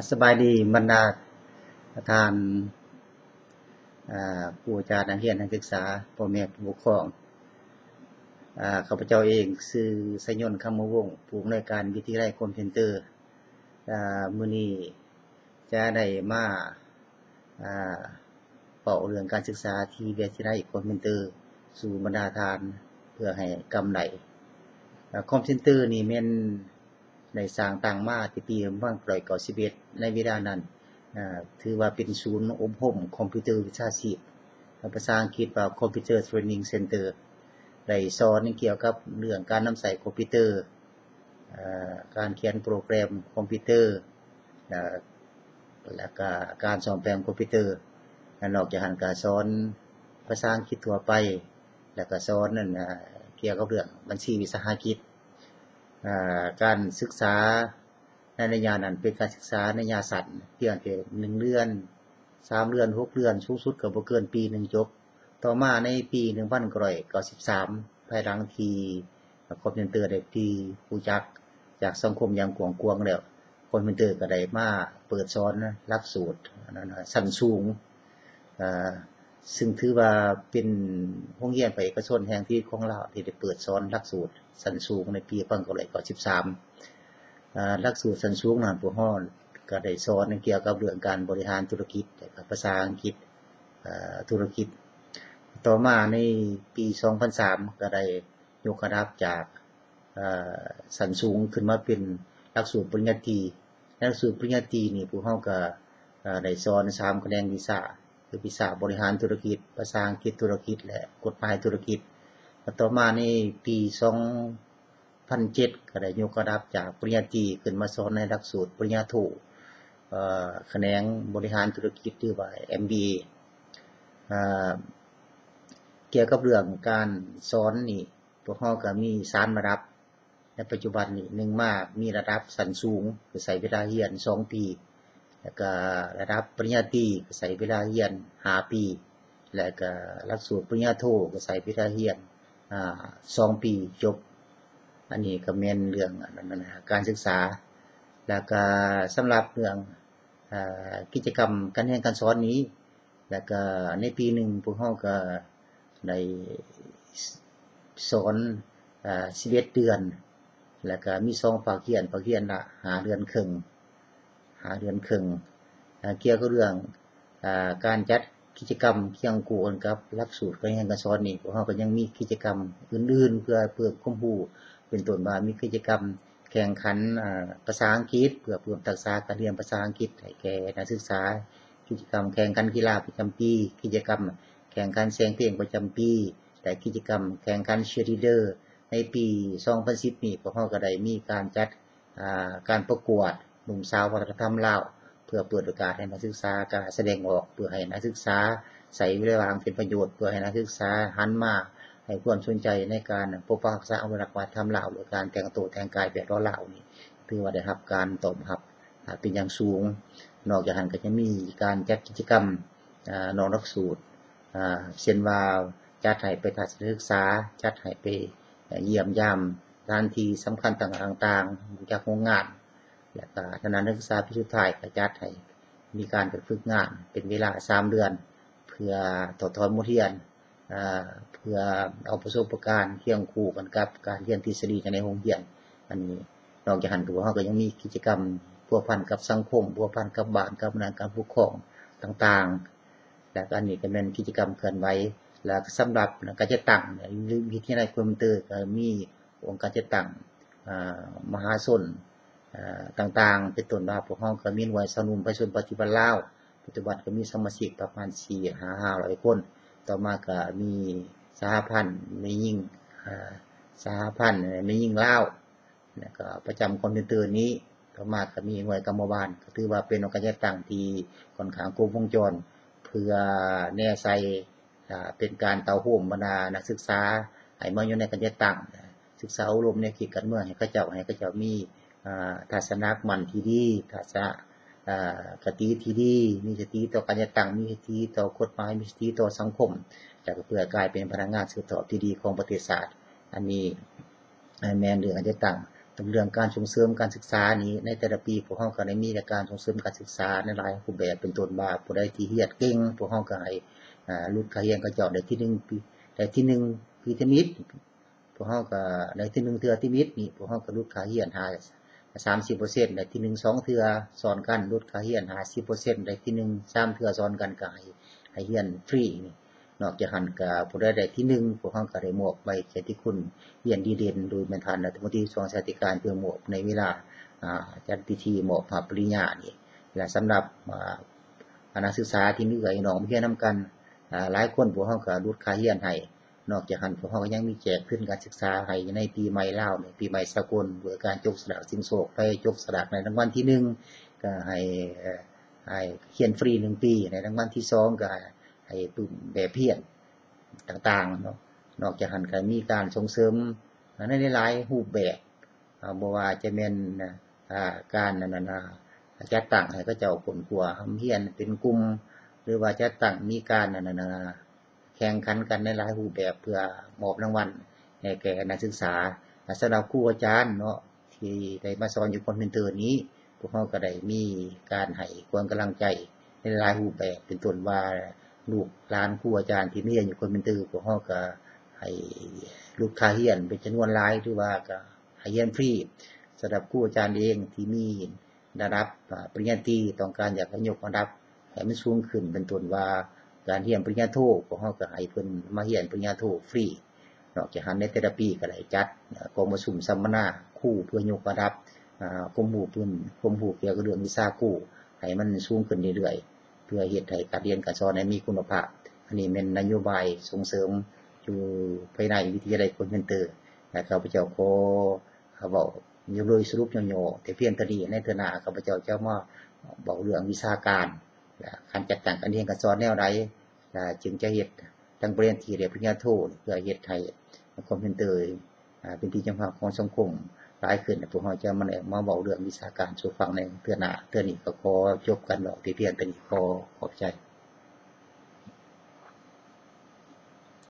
สบายดีบรรดาประธานผู้อาจารย์นักเรียนนักศึกษาพ่อแม่ผู้ปกครองข้าพเจ้าเองชื่อสยนต์คำมวงศ์ผู้อำนวยการวิทยาลัยคอมพิวเตอร์มื้อนี้จะได้มาเป่าเรื่องการศึกษาที่วิทยาลัยคอมพิวเตอร์สู่บรรดาทานเพื่อให้กำไรคอมพิวเตอร์นี่แม่นได้สร้างตั้งมาที่ปี1991ในเวลานั้นถือว่าเป็นศูนย์อบรมคอมพิวเตอร์วิชาชีพภาษาอังกฤษว่า Computer Training Center ได้สอนเกี่ยวกับเรื่องการนำใช้คอมพิวเตอร์การเขียนโปรแกรมคอมพิวเตอร์และก็การซ่อมแซมคอมพิวเตอร์นอกจากนั้นก็สอนภาษาอังกฤษทั่วไปแล้วก็สอนนั่นเกี่ยวกับเรื่องบัญชีวิสาหกิจการศึกษาในระยะนั้นเป็นการศึกษาในระยะสั้นเพียงแค่1เดือน3เดือน6เดือนสูงสุดก็บ่เกินปี1จบต่อมาในปี1993ภายหลังที่คอมพิวเตอร์ได้ที่รู้จักจากสังคมอย่างกว้างๆแล้วคอมพิวเตอร์ก็ได้มาเปิดสอนหลักสูตรชั้นสูงซึ่งถือว่าเป็นโรงเรียนภาคเอกชนแห่งที่ของลาวที่ได้เปิดสอนหลักสูตรชั้นสูงในปี1993หลักสูตรชั้นสูงนั้นพวกเฮาก็ได้สอนเกี่ยวกับเรื่องการบริหารธุรกิจภาษาอังกฤษธุรกิจต่อมาในปี2003ก็ได้ยกระดับจากชั้นสูงขึ้นมาเป็นหลักสูตรปริญญาตรีหลักสูตรปริญญาตรีนี่พวกเฮาก็ได้สอน3แขนงวิชาคือวิชาบริหารธุรกิจภาษาอังกฤษธุรกิจและกฎหมายธุรกิจต่อมาในปี2007ก็ได้ยกระดับจากปริญญาตรีขึ้นมาสอนในหลักสูตรปริญญาโทแขนงบริหารธุรกิจหรือว่า MBA เกี่ยวกับเรื่องการสอนนี่พวกเฮาก็มี3ระดับในปัจจุบันนี้1มามีระดับชั้นสูงคือใช้เวลาเรียน2ปีแล้วก็ระดับปริญญาตรีก็ใช้เวลาเรียน5ปีแล้วก็หลักสูตรปริญญาโทก็ใช้เวลาเรียน2ปีจบอันนี้ก็แม่นเรื่องการศึกษาแล้วก็สำหรับเรื่องกิจกรรมการเรียนการสอนนี้แล้วก็ในปี1พวกเฮาก็ได้สอน11เดือนแล้วก็มี2ภาคเรียนละ5เดือนครึ่งเกี่ยวกับเรื่องการจัดกิจกรรมเคียงคู่กันกับหลักสูตรการเรียนการสอนนี่พวกเฮาก็ยังมีกิจกรรมอื่นๆเพื่อเพิ่มความรู้เป็นต้นว่ามีกิจกรรมแข่งขันภาษาอังกฤษเพื่อเพิ่มทักษะการเรียนภาษาอังกฤษให้แก่นักศึกษากิจกรรมแข่งขันกีฬาประจำปีกิจกรรมแข่งขันแสดงเพลงประจำปีและกิจกรรมแข่งขันเชียร์ลีดเดอร์ในปี2010นี้พวกเฮาก็ได้มีการจัดการประกวดหนุ่มสาววัฒนธรรมลาวเพื่อเปิดโอกาสให้นักศึกษากล้าแสดงออกเพื่อให้นักศึกษาใช้เวลาว่างเป็นประโยชน์เพื่อให้นักศึกษาหันมาให้ความสนใจในการปกปักรักษาอนุรักษ์วัฒนธรรมลาวหรือการแต่งตัวแต่งกายแบบลาวนี่ถือว่าได้รับการตอบรับเป็นอย่างสูงนอกจากนั้นก็จะมีการจัดกิจกรรมนอกหลักสูตรเช่นว่าจัดให้ไปทัศนศึกษาจัดให้ไปเยี่ยมยามสถานที่สำคัญต่างๆจากโรงงานและก็คณะนักศึกษาปีสุดท้ายก็จัดให้มีการฝึกงานเป็นเวลา3เดือนเพื่อถอดถอนบทเรียนเพื่อเอาประสบการณ์เคียงคู่กันกับการเรียนทฤษฎีในโรงเรียนอันนี้นอกจากนั้นตัวเฮาก็ยังมีกิจกรรมพัวพันกับสังคมพัวพันกับบ้านกับหน่วยการปกครองต่างๆและอันนี้ก็เป็นกิจกรรมเคลื่อนไหวและสำหรับการจัดตั้งวิทยาลัยคอมพิวเตอร์ก็มีองค์การจัดตั้งมหาชนต่างๆเป็นต้นว่าพวกเฮาก็มีหน่วยสนับสนุนประชาชนปฏิบัติลาวปัจจุบันก็มีสมาชิกประมาณ4-500 คนต่อมาก็มีสหพันธ์แม่หญิงลาวแล้วก็ประจำคอมพิวเตอร์นี้ต่อมาก็มีหน่วยกรรมบาลก็ถือว่าเป็นองค์การจัดตั้งที่ค่อนข้างครบวงจรเพื่อแน่ใส่เป็นการเต้าโฮมบรรดานักศึกษาให้มาอยู่ในการจัดตั้งศึกษาอบรมในเขตการเมืองให้เขาเจ้ามีทัศนคติที่ดีทัศนคติที่ดีมีสติต่อการจัดตั้งมีสติต่อกฎหมายมีสติต่อสังคมแล้วก็เพื่อกลายเป็นพนักงานสืบทอดที่ดีของประเทศชาติอันนี้แม่นเรื่องการจัดตั้ง เรื่องการส่งเสริมการศึกษานี้ในแต่ละปีพวกเฮาก็ได้มีการส่งเสริมการศึกษาในหลายรูปแบบเป็นต้นว่าผู้ใดที่เรียนเก่งพวกเฮาก็ให้ลดค่าเรียนเขาเจ้าได้ที่1ปีได้ที่1ปีเทอมนิดพวกเฮาก็ได้ที่1เทื่อที่มิดนี่พวกเฮาก็ลดค่าเรียน30%ได้ที่1 2เทื่อซ้อนกันลดค่าเรียน50%ได้ที่1 3เทื่อซ้อนกันก็ให้เรียนฟรีนี่นอกจากหันก็ผู้ใดได้ที่1พวกเฮาก็ได้มอบใบเกียรติคุณเรียนดีเด่นโดยแม่นท่านรัฐมนตรีกระทรวงศึกษาธิการเพื่อมอบในเวลาจัดพิธีมอบปริญญานี่และสำหรับนักศึกษาที่มีเอื้อน้องเรียนนำกันหลายคนพวกเฮาก็ลดค่าเรียนให้นอกจากหันพวกเฮาก็ยังมีแจกทุนการศึกษาให้ในปีใหม่ลาวปีใหม่สากลโดยการจกสลากชิงโชคไปจกสลากในรางวัลที่1ก็ให้เรียนฟรี1ปีในรางวัลที่2ก็ให้ตุ้มแบบเพียนต่างๆเนาะนอกจากหันก็มีการส่งเสริมในหลายรูปแบบบ่ว่าจะแม่นการจัดตั้งให้เขาเจ้าคนกลัวเรียนเป็นกลุ่มหรือว่าจัดตั้งมีการแข่งขันกันในหลายรูปแบบเพื่อมอบรางวัลให้แก่นักศึกษาสำหรับครูอาจารย์เนาะที่ได้มาสอนอยู่คอนเวนเตอร์นี้พวกเฮาก็ได้มีการให้ความกำลังใจในหลายรูปแบบเป็นต้นว่าลูกหลานครูอาจารย์ที่เรียนอยู่คอนเวนเตอร์พวกเฮาก็ให้ลดค่าเรียนเป็นจำนวนหลายหรือว่าก็ให้เรียนฟรีสำหรับครูอาจารย์เองที่มีระดับปริญญาตรีต้องการอยากให้ยกระดับให้มันสูงขึ้นเป็นต้นว่าการเรียนปริญญาโทพวกเฮาก็ให้เพิ่นมาเรียนปริญญาโทฟรีนอกจากนั้นในแต่ละปีก็ได้จัดกองประชุมสัมมนาครูเพื่อยกระดับความรู้เกี่ยวกับเรื่องวิชาครูให้มันสูงขึ้นเรื่อยๆเพื่อเฮ็ดให้การเรียนการสอนให้มีคุณภาพอันนี้แม่นนโยบายส่งเสริมอยู่ภายในวิทยาลัยคอนเวนเตอร์ข้าพเจ้าขอเว้าอยู่โดยสรุปย่อๆแต่เพียงเท่านี้ในเทื่อหน้าข้าพเจ้าจะมาเว้าเรื่องวิชาการการจัดตั้งการเรียนการสอนแนวใดจึงจะเฮ็ดทั้งปริญญาตรีและปริญญาโทเพื่อเฮ็ดให้คอมพิวเตอร์เป็นที่ยอมรับของสังคมหลายขึ้นพวกเฮาจะมาเว้าเรื่องวิชาการสู่ฟังในเทื่อหน้าเทื่อนี้ก็ขอจบกันเนาะที่เพียงเท่านี้ขอขอบใจ